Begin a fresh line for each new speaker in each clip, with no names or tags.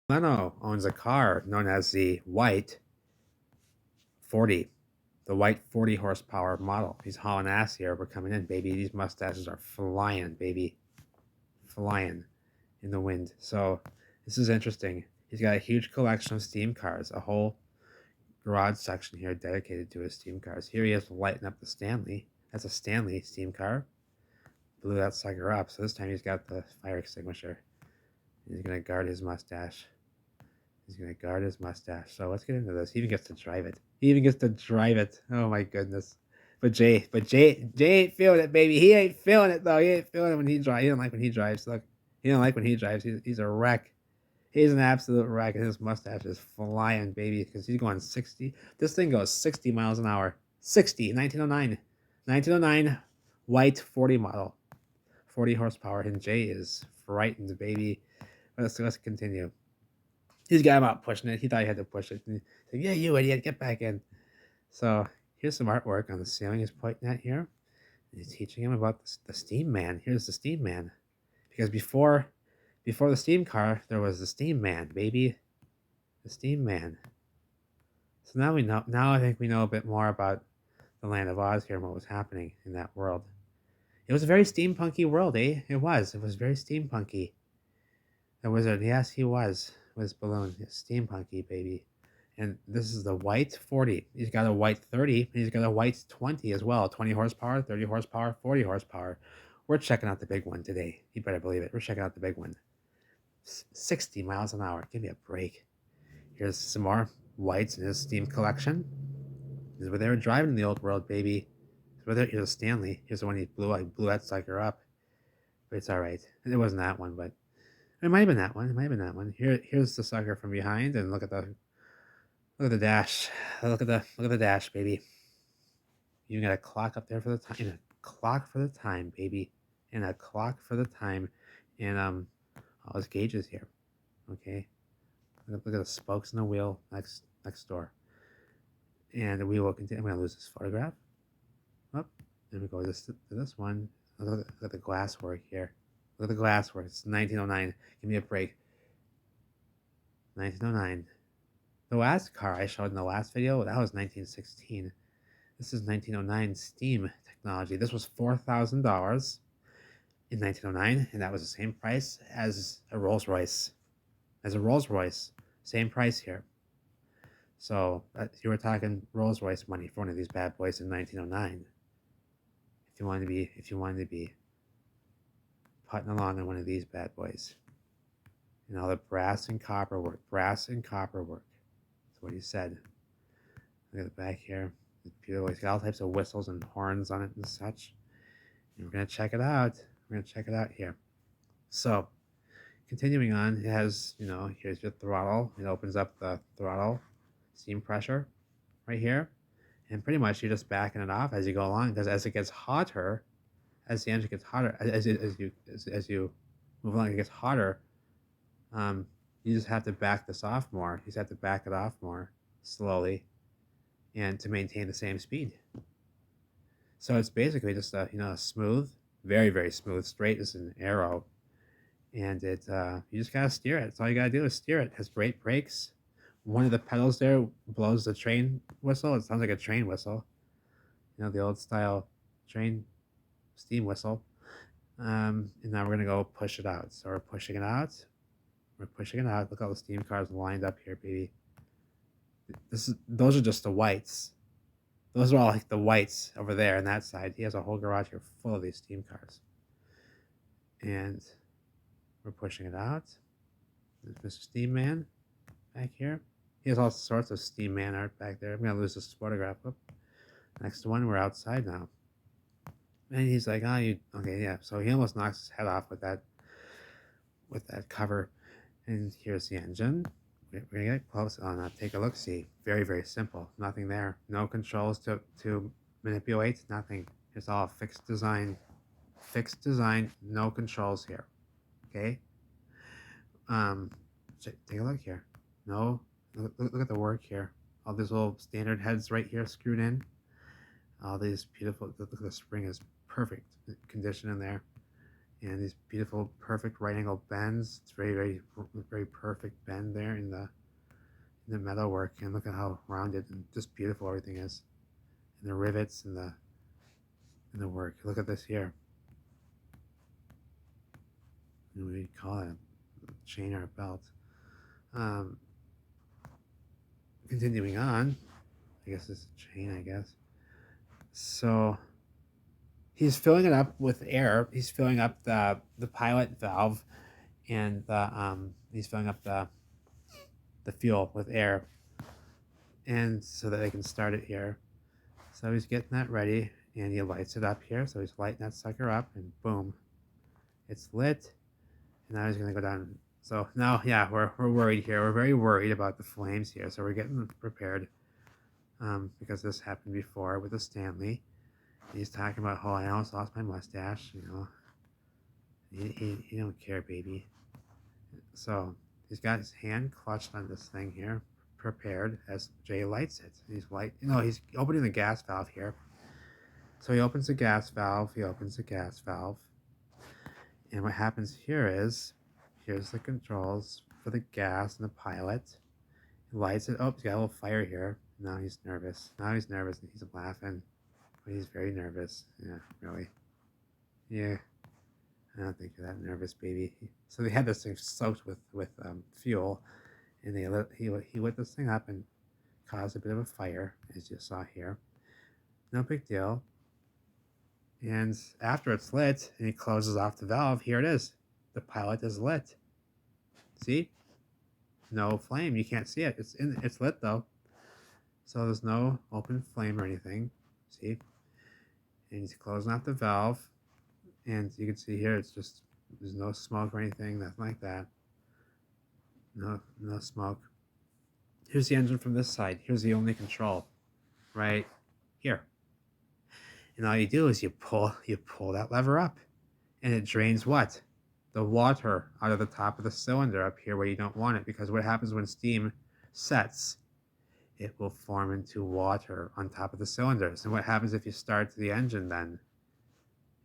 Leno owns a car known as the White 40, the White 40 horsepower model. He's hauling ass here. We're coming in, baby. These mustaches are flying, baby, flying in the wind. So this is interesting. He's got a huge collection of steam cars, a whole garage section here dedicated to his steam cars. Here he is lighting up the Stanley. That's a Stanley steam car. Blew that sucker up. So this time he's got the fire extinguisher. He's gonna guard his mustache. He's gonna guard his mustache. So let's get into this. He even gets to drive it. He even gets to drive it. Oh my goodness. Jay ain't feeling it, baby. He ain't feeling it though. He ain't feeling it when he drives. He don't like when he drives. Look, he don't like when he drives. He's a wreck. He's an absolute wreck, and his mustache is flying, baby, because he's going 60. This thing goes 60 miles an hour. 60, 1909. 1909, white 40 model. 40 horsepower, and Jay is frightened, baby. Let's continue. He's got him out pushing it. He thought he had to push it. And he's like, yeah, you idiot, get back in. So here's some artwork on the ceiling he's pointing at here. He's teaching him about the Steam Man. Here's the Steam Man. Because before the steam car, there was the Steam Man, baby. The Steam Man. So now we know. Now I think we know a bit more about the Land of Oz here and what was happening in that world. It was a very steampunky world, eh? It was. It was very steampunky. The wizard, yes, he was. With balloon, steampunky, baby. And this is the white 40. He's got a white 30, and he's got a white 20 as well. 20 horsepower, 30 horsepower, 40 horsepower. We're checking out the big one today. You better believe it. We're checking out the big one. 60 miles an hour. Give me a break. Here's some more whites in his steam collection. This is where they were driving in the old world, baby. Here's a Stanley. Here's the one he blew. I blew that sucker up. But it's all right. And it wasn't that one, but it might have been that one. It might have been that one. Here's the sucker from behind, and look at the dash. Look at the dash, baby. You got a clock up there for the time. And a clock for the time, baby. And a clock for the time. And all his gauges here. Okay. Look at the spokes in the wheel next door. And we will continue. I'm gonna lose this photograph. Up. Then we go to this one. Look at the glass work here. Look at the glass work. It's 1909. Give me a break. 1909. The last car I showed in the last video, that was 1916. This is 1909 steam technology. This was $4,000 in 1909, and that was the same price as a Rolls Royce. Same price here. So you were talking Rolls Royce money for one of these bad boys in 1909. If you wanted to be putting along in one of these bad boys. And all the brass and copper work. That's what he said. Look at the back here. It's beautiful. He's got all types of whistles and horns on it and such. And we're going to check it out. Here. So, continuing on, it has, here's your throttle. It opens up the throttle, steam pressure right here. And pretty much you're just backing it off as you go along, because as it gets hotter, as the engine gets hotter, as you move along, it gets hotter. You just have to back this off more. You just have to back it off more slowly, and to maintain the same speed. So it's basically just a smooth, very very smooth, straight as an arrow, and you just gotta steer it. That's all you gotta do is steer it. It has great brakes. One of the pedals there blows the train whistle. It sounds like a train whistle. The old style train steam whistle. And now we're gonna go push it out. So we're pushing it out. Look at all the steam cars lined up here, baby. Those are just the whites. Those are all like the whites over there on that side. He has a whole garage here full of these steam cars. And we're pushing it out. There's Mr. Steam Man back here. He has all sorts of Steam Man art back there. I'm gonna lose this photograph. Oh, next one, we're outside now. And he's like, okay, yeah. So he almost knocks his head off with that cover. And here's the engine. We're gonna get close. Oh, now take a look. See, very very simple. Nothing there. No controls to manipulate. Nothing. It's all fixed design. No controls here. Okay. Take a look here. No. Look at the work here. All these little standard heads right here screwed in. All these beautiful. Look at the spring is perfect condition in there. And these beautiful, perfect right angle bends. It's very, very, very perfect bend there in the metal work. And look at how rounded and just beautiful everything is. And the rivets and the work. Look at this here. What do you call it? A chain or a belt. Um, Continuing on, I guess it's a chain, I guess. So he's filling it up with air. He's filling up the pilot valve, and he's filling up the fuel with air, and so that they can start it here. So he's getting that ready, and he lights it up here. So he's lighting that sucker up, and boom, it's lit. And now he's gonna go down. So now, yeah, we're worried here. We're very worried about the flames here. So we're getting prepared because this happened before with the Stanley. He's talking about, oh, I almost lost my mustache. You know, he don't care, baby. So he's got his hand clutched on this thing here, prepared as Jay lights it. He's he's opening the gas valve here. So he opens the gas valve. He opens the gas valve. And what happens here is, here's the controls for the gas and the pilot. He lights it. Oh, he's got a little fire here. Now he's nervous. Now he's nervous and he's laughing. But he's very nervous. Yeah, really. Yeah. I don't think you're that nervous, baby. So they had this thing soaked with fuel, and he lit this thing up and caused a bit of a fire, as you saw here. No big deal. And after it's lit, and he closes off the valve, here it is. The pilot is lit. See? No flame. You can't see it. It's lit though. So there's no open flame or anything. See? And he's closing off the valve. And you can see here, it's just, there's no smoke or anything, nothing like that. No smoke. Here's the engine from this side. Here's the only control, right here. And all you do is you pull that lever up, and it drains what? The water out of the top of the cylinder up here where you don't want it, because what happens when steam sets, it will form into water on top of the cylinders. And what happens if you start the engine then?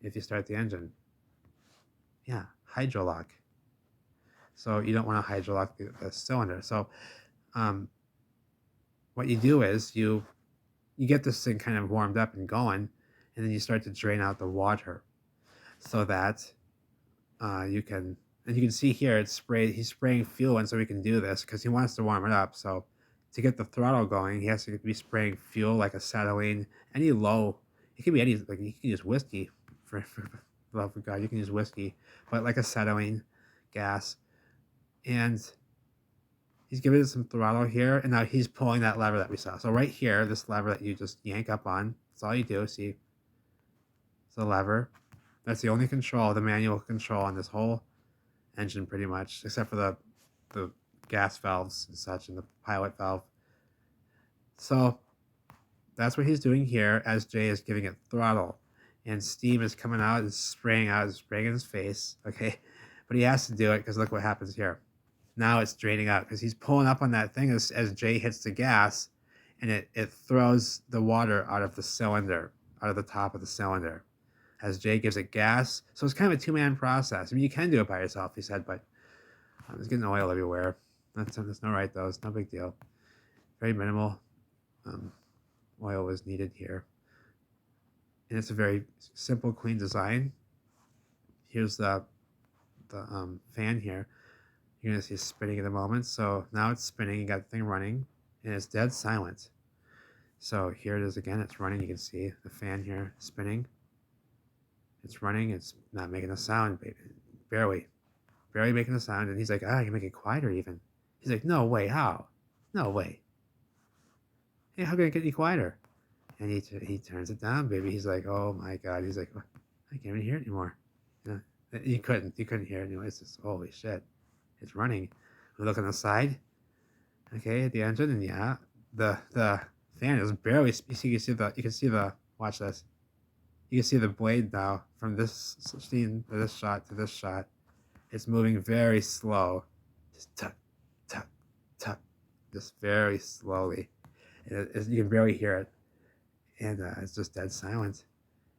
If you start the engine, yeah, hydrolock. So you don't want to hydrolock the cylinder. So what you do is you get this thing kind of warmed up and going, and then you start to drain out the water so that you can, and you can see here he's spraying fuel in so he can do this because he wants to warm it up. So to get the throttle going, he has to be spraying fuel like acetylene, any low, it can be any, like you can use whiskey for love of God, you can use whiskey, but like acetylene gas. And he's giving it some throttle here, and now he's pulling that lever that we saw. So right here, this lever that you just yank up on, that's all you do. See, it's the lever. That's the only control, the manual control on this whole engine pretty much, except for the gas valves and such and the pilot valve. So that's what he's doing here as Jay is giving it throttle. And steam is coming out and spraying in his face, okay? But he has to do it because look what happens here. Now it's draining out because he's pulling up on that thing as Jay hits the gas, and it throws the water out of the cylinder, out of the top of the cylinder, as Jay gives it gas. So it's kind of a two-man process. I mean, you can do it by yourself, he said, but it's getting oil everywhere. That's no right, though. It's no big deal. Very minimal oil was needed here. And it's a very simple, clean design. Here's the fan here. You're going to see it spinning in a moment. So now it's spinning. You got the thing running, and it's dead silent. So here it is again. It's running. You can see the fan here spinning. It's running. It's not making a sound, baby. Barely making a sound. And he's like, I can make it quieter even. He's like, no way. How? No way. Hey, how can I get any quieter? And he turns it down, baby. He's like, oh my God. He's like, I can't even hear it anymore. You know, you couldn't hear it anymore. It's just, holy shit. It's running. We look on the side, okay, at the engine, and yeah, the fan is barely. You can see the. Watch this. You can see the blade now from this scene to this shot to this shot. It's moving very slow, just tuck, tuck, tuck, just very slowly. And you can barely hear it, and it's just dead silent.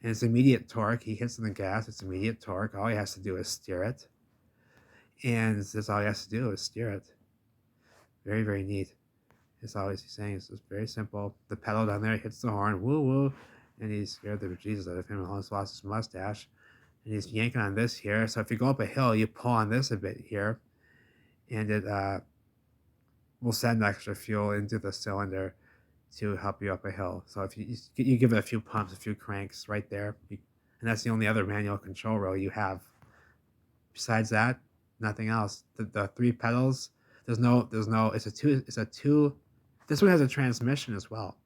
And it's immediate torque. He hits on the gas, it's immediate torque. All he has to do is steer it. And that's all he has to do is steer it. Very, very neat. It's always he's saying it's just very simple. The pedal down there hits the horn, woo woo, and he's scared the Jesus out of him and almost lost his mustache. And he's yanking on this here. So if you go up a hill, you pull on this a bit here, and it will send extra fuel into the cylinder to help you up a hill. So if you give it a few pumps, a few cranks right there, and that's the only other manual control row you have. Besides that, nothing else. The three pedals. There's no. It's a two. This one has a transmission as well.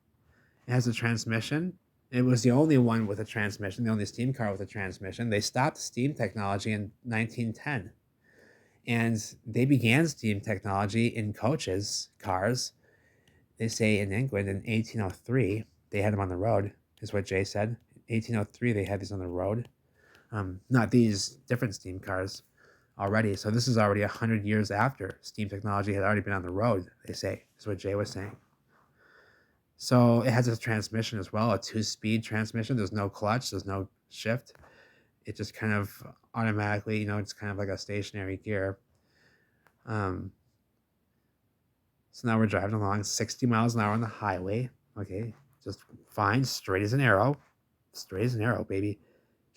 It has a transmission. It was the only one with a transmission, the only steam car with a transmission. They stopped steam technology in 1910. And they began steam technology in coaches, cars. They say in England in 1803, they had them on the road, is what Jay said. 1803, they had these on the road. Not these, different steam cars already. So this is already 100 years after steam technology had already been on the road, they say, is what Jay was saying. So it has a transmission as well, a 2-speed transmission. There's no clutch, there's no shift. It just kind of automatically, it's kind of like a stationary gear. So now we're driving along 60 miles an hour on the highway. Okay, just fine, straight as an arrow. Straight as an arrow, baby.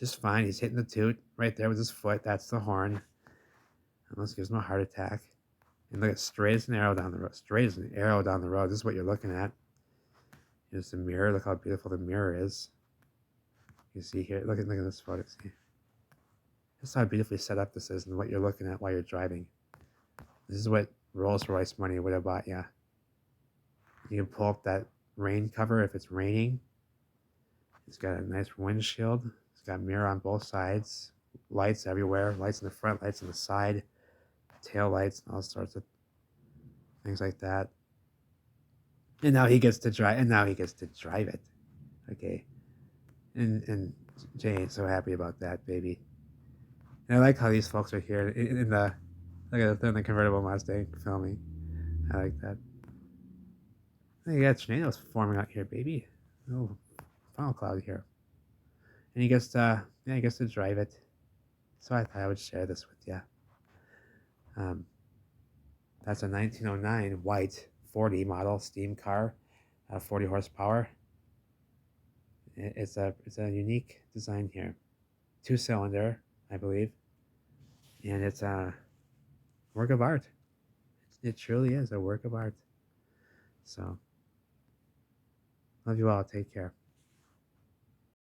Just fine. He's hitting the toot right there with his foot. That's the horn. Almost gives him a heart attack. And look at straight as an arrow down the road. Straight as an arrow down the road. This is what you're looking at. Here's the mirror. Look how beautiful the mirror is. You see here. Look at this photo. See? This is how beautifully set up this is and what you're looking at while you're driving. This is what Rolls-Royce money would have bought you. You can pull up that rain cover if it's raining. It's got a nice windshield. It's got a mirror on both sides. Lights everywhere. Lights in the front, lights on the side. Tail lights, and all sorts of things like that. And now he gets to drive. it. Okay. And Jay ain't so happy about that, baby. And I like how these folks are here in the look at the convertible Mustang filming. I like that. You got tornadoes forming out here, baby. Oh, funnel cloud here. And he gets to drive it. So I thought I would share this with you. That's a 1909 white 40 model steam car, 40 horsepower. It's a unique design here, 2-cylinder, I believe, and it's a work of art. It truly is a work of art. So, love you all. Take care.